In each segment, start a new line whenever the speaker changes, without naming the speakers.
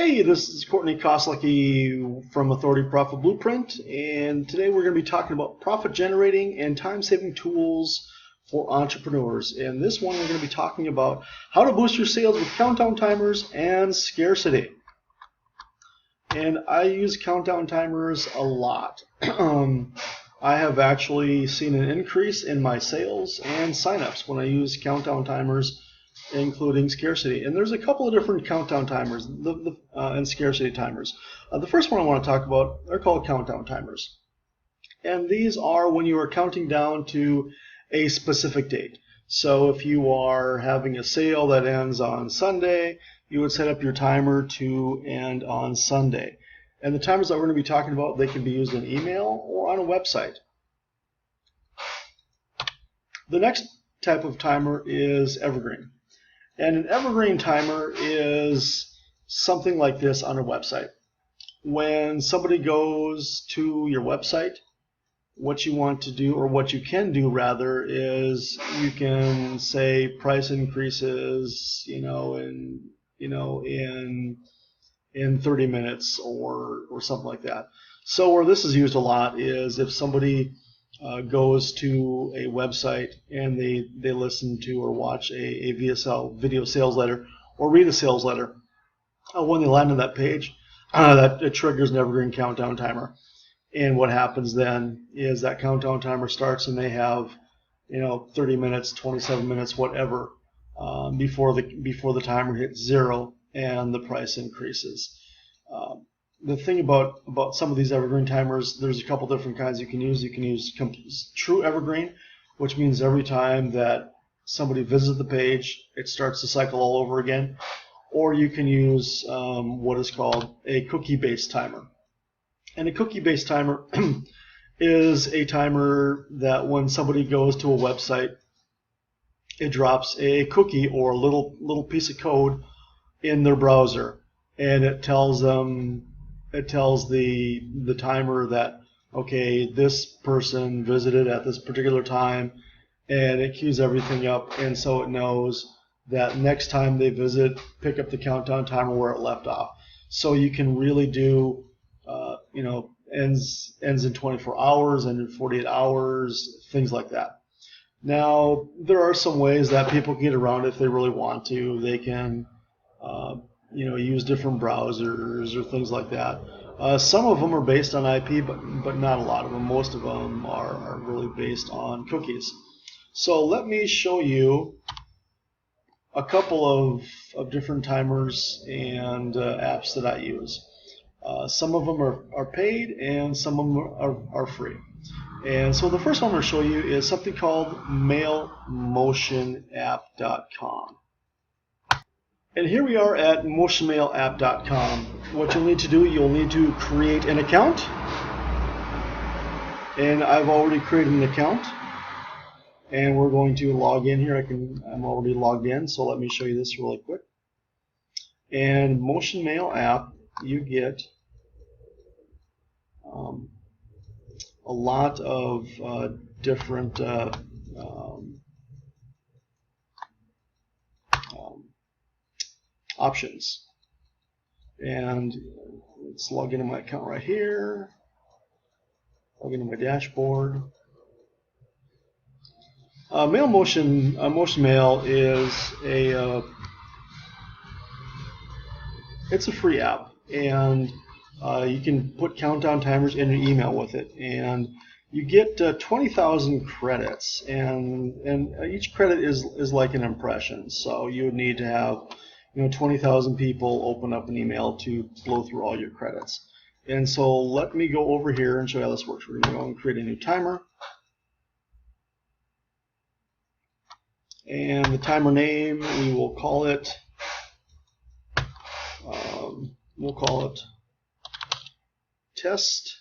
Hey, this is Courtney Koslecki from Authority Profit Blueprint, and today we're going to be talking about profit generating and time-saving tools for entrepreneurs. And this one we're going to be talking about how to boost your sales with countdown timers and scarcity. And I use countdown timers a lot. I have actually seen an increase in my sales and signups when I use countdown timers, including scarcity. And there's a couple of different countdown timers and scarcity timers. The first one I want to talk about, they're called countdown timers. And these are when you are counting down to a specific date. So if you are having a sale that ends on Sunday, you would set up your timer to end on Sunday. And the timers that we're going to be talking about, they can be used in email or on a website. The next type of timer is evergreen. And an evergreen timer is something like this on a website. When somebody goes to your website, what you want to do, or what you can do rather, is you can say price increases, in 30 minutes or something like that. So where this is used a lot is if somebody goes to a website and they listen to or watch a VSL video sales letter or read a sales letter. When they land on that page, that it triggers an evergreen countdown timer. And what happens then is that countdown timer starts and they have 30 minutes, 27 minutes, whatever, before the timer hits zero and the price increases. The thing about some of these evergreen timers, there's a couple different kinds you can use. You can use true evergreen, which means every time that somebody visits the page, it starts the cycle all over again. Or you can use what is called a cookie-based timer. And a cookie-based timer is a timer that when somebody goes to a website, it drops a cookie or a little piece of code in their browser, and it tells the timer that, okay, this person visited at this particular time, and it queues everything up, and so it knows that next time they visit, pick up the countdown timer where it left off. So you can really do ends in 24 hours and in 48 hours, things like that. Now, there are some ways that people can get around it if they really want to. They can use different browsers or things like that. Some of them are based on IP, but not a lot of them. Most of them are really based on cookies. So let me show you a couple of different timers and apps that I use. Some of them are paid and some of them are free. And so the first one I'm going to show you is something called MailMotionApp.com. And here we are at MotionMailApp.com. What you'll need to do, you'll need to create an account. And I've already created an account. And we're going to log in here. I'm already logged in, so let me show you this really quick. And Motion Mail app, you get a lot of different options. And let's log into my account right here. Log into my dashboard. Motion Mail is it's a free app, and you can put countdown timers in your email with it, and you get 20,000 credits, and each credit is like an impression. So you would need to have 20,000 people open up an email to blow through all your credits. And so let me go over here and show you how this works. We're going to go and create a new timer. And the timer name, we will call it test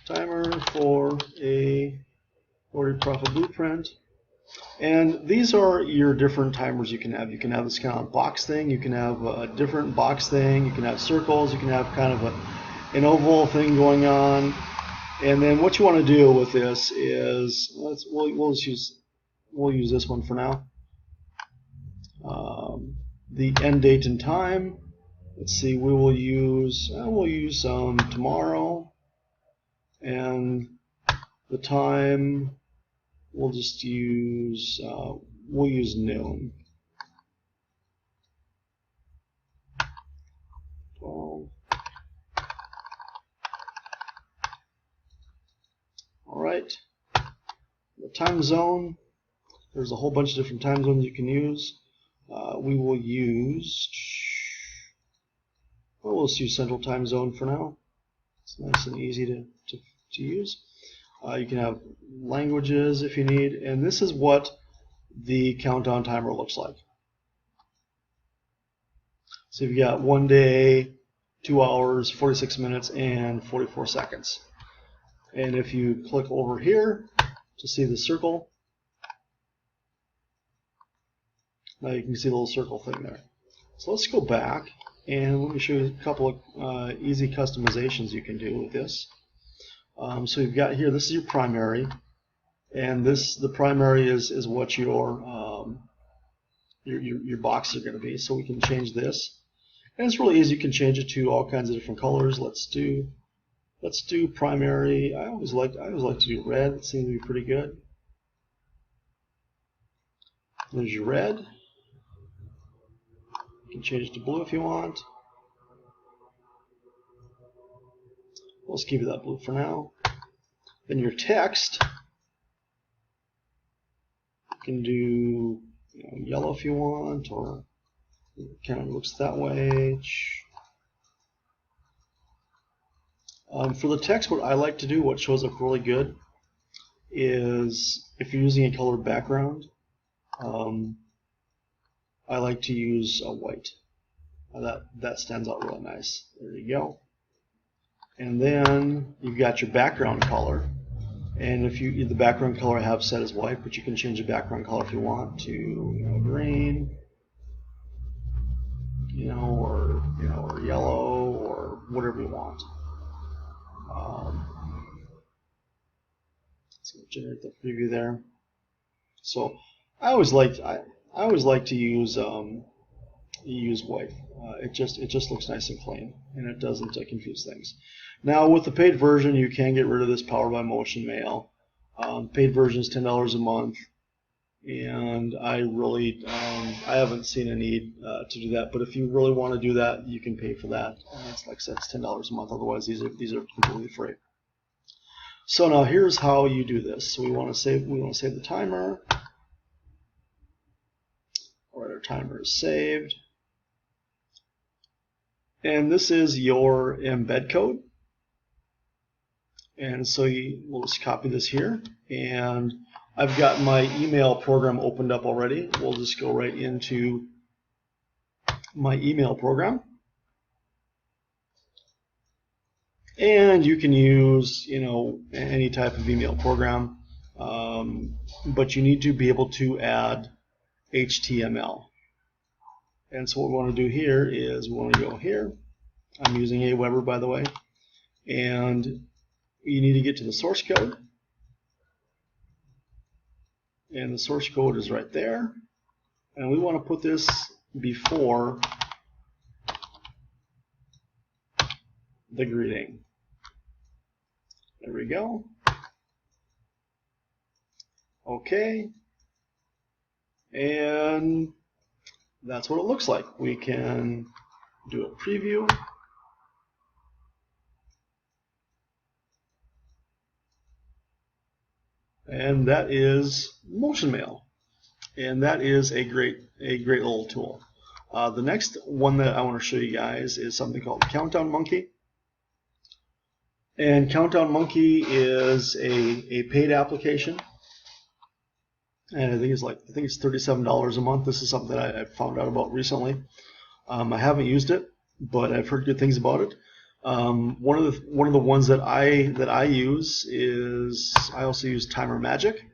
timer for a Authority Profit Blueprint. And these are your different timers you can have. You can have this kind of box thing, you can have a different box thing, you can have circles, you can have kind of an oval thing going on. And then what you want to do with this is, we'll use this one for now. The end date and time, let's see, we'll use tomorrow, and the time we'll just use noon. 12. All right. The time zone. There's a whole bunch of different time zones you can use. We will use. Well, let's use Central Time Zone for now. It's nice and easy to use. You can have languages if you need, and this is what the countdown timer looks like. So you've got 1 day, 2 hours, 46 minutes, and 44 seconds. And if you click over here to see the circle, now you can see the little circle thing there. So let's go back and let me show you a couple of easy customizations you can do with this. So you've got here, this is your primary, and the primary is what your boxes are going to be. So we can change this, and it's really easy. You can change it to all kinds of different colors. Let's do primary. I always like to do red. It seems to be pretty good. There's your red. You can change it to blue if you want. Let's keep it that blue for now. Then your text, you can do yellow if you want, or it kind of looks that way. For the text, what I like to do, what shows up really good, is if you're using a colored background, I like to use a white. That stands out really nice. There you go. And then you've got your background color, and if the background color I have set as white, but you can change the background color if you want to green, or yellow, or whatever you want. So generate the preview there. So I always like to use white. It just looks nice and clean, and it doesn't confuse things. Now with the paid version, you can get rid of this Power by Motion Mail. Paid version is $10 a month, and I haven't seen a need to do that. But if you really want to do that, you can pay for that. And it's like I said, it's $10 a month. Otherwise, these are completely free. So now here's how you do this. So we want to save the timer. All right, our timer is saved. And this is your embed code. And so we'll just copy this here. And I've got my email program opened up already. We'll just go right into my email program. And you can use, any type of email program, but you need to be able to add HTML. And so what we want to do here is we want to go here. I'm using Aweber, by the way. And you need to get to the source code. And the source code is right there. And we want to put this before the greeting. There we go. Okay. And that's what it looks like. We can do a preview. And that is Motion Mail. And that is a great little tool. The next one that I want to show you guys is something called Countdown Monkey. And Countdown Monkey is a paid application. And I think it's $37 a month. This is something that I found out about recently. I haven't used it, but I've heard good things about it. One of the ones that I use is I also use Timer Magic,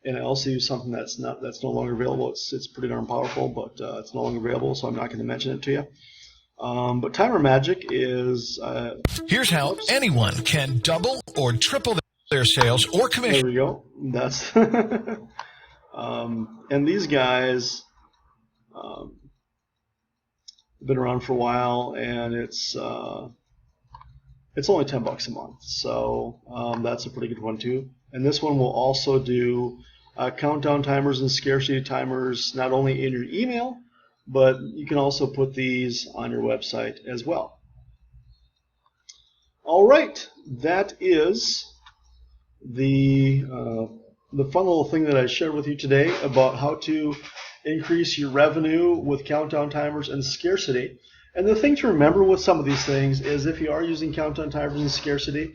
and I also use something that's no longer available. It's pretty darn powerful, but it's no longer available, so I'm not going to mention it to you. But Timer Magic is.
Here's how anyone can double or triple their sales or commission.
There we go. That's and these guys. been around for a while, and it's only $10 a month, so that's a pretty good one too. And this one will also do countdown timers and scarcity timers, not only in your email, but you can also put these on your website as well. All right, that is the fun little thing that I shared with you today about how to increase your revenue with countdown timers and scarcity. And the thing to remember with some of these things is if you are using countdown timers and scarcity,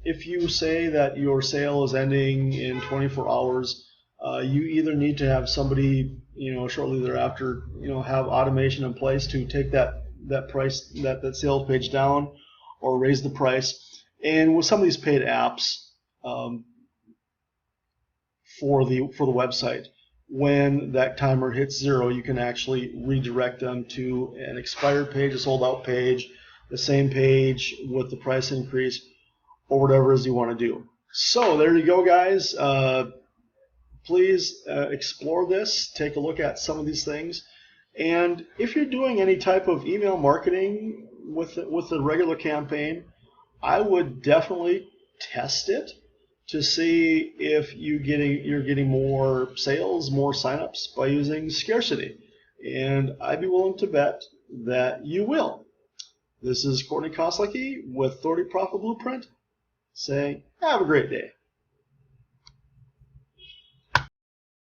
if you say that your sale is ending in 24 hours, you either need to have somebody, shortly thereafter, have automation in place to take that price, that sales page down, or raise the price. And with some of these paid apps for the website, when that timer hits 0, you can actually redirect them to an expired page, a sold out page, the same page with the price increase, or whatever it is you want to do. So there you go, guys. Please explore this. Take a look at some of these things. And if you're doing any type of email marketing with a regular campaign, I would definitely test it to see if you're getting more sales, more signups by using scarcity. And I'd be willing to bet that you will. This is Courtney Koslecki with Authority Profit Blueprint saying, have a great day.